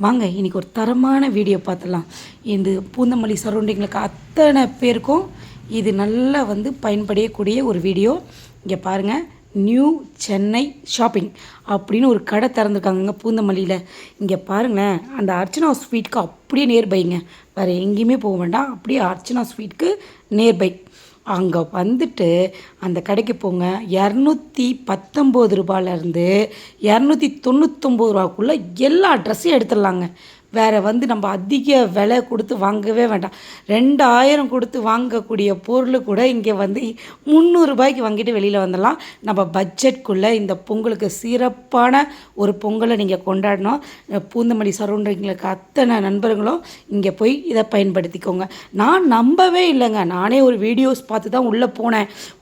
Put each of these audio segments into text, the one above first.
வாங்க இன்றைக்கி ஒரு தரமான வீடியோ பார்த்துடலாம். இந்த பூந்தமல்லி சரௌண்டிங்களுக்கு அத்தனை பேருக்கும் இது நல்லா பயன்படக்கூடிய ஒரு வீடியோ. இங்கே பாருங்கள், நியூ சென்னை ஷாப்பிங் அப்படின்னு ஒரு கடை திறந்துருக்காங்க பூந்தமல்லியில். இங்கே பாருங்களேன், அந்த அர்ச்சனா ஸ்வீட்க்கு அப்படியே நியர்பைங்க, வேறு எங்கேயுமே போக வேண்டாம், அப்படியே அர்ச்சனா ஸ்வீட்க்கு நியர்பை. அங்கே வந்துட்டு அந்த கடைக்கு போங்க. 219 ரூபாயிலேருந்து 299 ரூபாக்குள்ளே எல்லா ட்ரெஸ்ஸையும் எடுத்துடலாங்க. வேறு நம்ம அதிக விலை கொடுத்து வாங்கவே வேண்டாம். 2000 கொடுத்து வாங்கக்கூடிய பொருள் கூட இங்கே 300 ரூபாய்க்கு வாங்கிட்டு வெளியில் வந்துடலாம். நம்ம பட்ஜெட்குள்ளே இந்த பொங்கலுக்கு சிறப்பான ஒரு பொங்கலை நீங்கள் கொண்டாடணும். பூந்தமல்லி சரௌண்டிங்களுக்கு அத்தனை நண்பர்களும் இங்கே போய் இதை பயன்படுத்திக்கோங்க. நான் நம்பவே இல்லைங்க, நானே ஒரு வீடியோஸ் பார்த்து தான் உள்ளே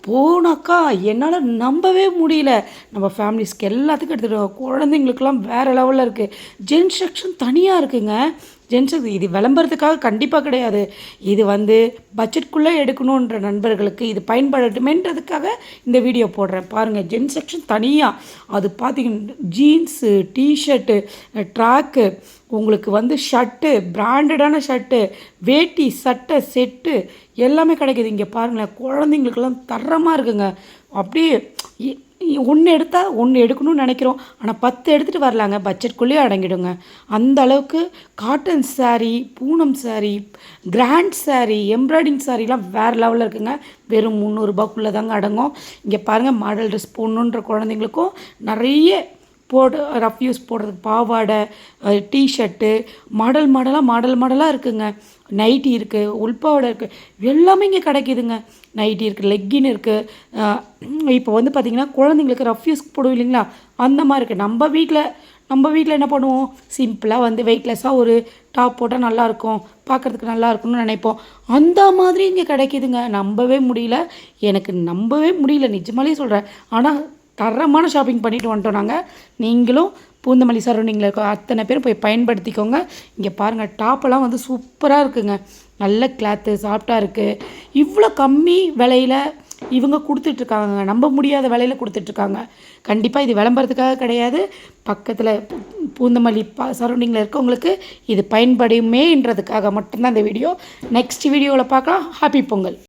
போனாக்கா என்னால் நம்பவே முடியல. நம்ம ஃபேமிலிஸ்க்கு எல்லாத்துக்கும் எடுத்துகிட்டு, குழந்தைங்களுக்கெல்லாம் வேறு லெவலில் இருக்குது. ஜென்ஸ் செக்ஷன் தனியாக இருக்குங்க. ஜென்ஸுக்கு இது விளம்பரத்துக்காக கண்டிப்பாக கிடையாது. இது பட்ஜெட்குள்ளே எடுக்கணுன்ற நண்பர்களுக்கு இது பயன்படட்டுமேன்றதுக்காக இந்த வீடியோ போடுறேன். பாருங்கள், ஜென்ஸ் செக்ஷன் தனியாக, அது பார்த்திங்கன்னா ஜீன்ஸு, டிஷர்ட்டு, ட்ராக்கு, உங்களுக்கு ஷர்ட்டு, பிராண்டடான ஷர்ட்டு, வேட்டி, சட்டை செட்டு எல்லாமே கிடைக்கிது. இங்கே பாருங்களேன், குழந்தைங்களுக்கெல்லாம் தரமாக இருக்குங்க. அப்படியே ஒன்று எடுத்தால் ஒன்று எடுக்கணும்னு நினைக்கிறோம், ஆனால் 10 எடுத்துகிட்டு வரலாங்க, பட்ஜெட்குள்ளேயே அடங்கிடுங்க. அந்த அளவுக்கு cotton sari, Poonam sari, grand sari, embroidering சாரீலாம் வேறு லெவலில் இருக்குங்க. வெறும் 300 ரூபாய்க்குள்ளே தாங்க அடங்கும். இங்கே பாருங்கள், மாடல் ட்ரெஸ் போடணுன்ற குழந்தைங்களுக்கும் நிறைய ரஃப் யூஸ் போடுறதுக்கு பாவாடை, டிஷர்ட்டு, மாடலாக இருக்குங்க. நைட்டி இருக்குது, உள்பாவாடை இருக்குது, எல்லாமே இங்கே கிடைக்கிதுங்க. நைட்டி இருக்குது, லெக்கின் இருக்குது. இப்போ பார்த்திங்கன்னா குழந்தைங்களுக்கு ரஃப் யூஸ் போடுவோம் இல்லைங்களா, அந்த மாதிரி இருக்குது. நம்ம வீட்டில் என்ன பண்ணுவோம், சிம்பிளாக வெயிட்லெஸ்ஸாக ஒரு டாப் போட்டால் நல்லாயிருக்கும், பார்க்குறதுக்கு நல்லா இருக்கும்னு நினைப்போம். அந்த மாதிரி இங்கே கிடைக்கிதுங்க. எனக்கு நம்பவே முடியல, நிஜமாலே சொல்கிறேன். ஆனால் தரமான ஷாப்பிங் பண்ணிட்டு வந்துட்டோம் நாங்கள். நீங்களும் பூந்தமல்லி சரௌண்டிங்கில் இருக்க அத்தனை பேரும் போய் பயன்படுத்திக்கோங்க. இங்கே பாருங்கள், டாப்பெல்லாம் சூப்பராக இருக்குங்க. நல்ல கிளாத்து, சாஃப்டாக இருக்குது. இவ்வளோ கம்மி விலையில் இவங்க கொடுத்துட்ருக்காங்க, நம்ப முடியாத விலையில் கொடுத்துட்ருக்காங்க. கண்டிப்பாக இது விளம்பரத்துக்காக கிடையாது. பக்கத்தில் பூந்தமல்லி சரௌண்டிங்கில் இருக்கவங்களுக்கு இது பயன்படுமேன்றதுக்காக மட்டும்தான் இந்த வீடியோ. நெக்ஸ்ட் வீடியோவில் பார்க்கலாம். ஹாப்பி பொங்கல்.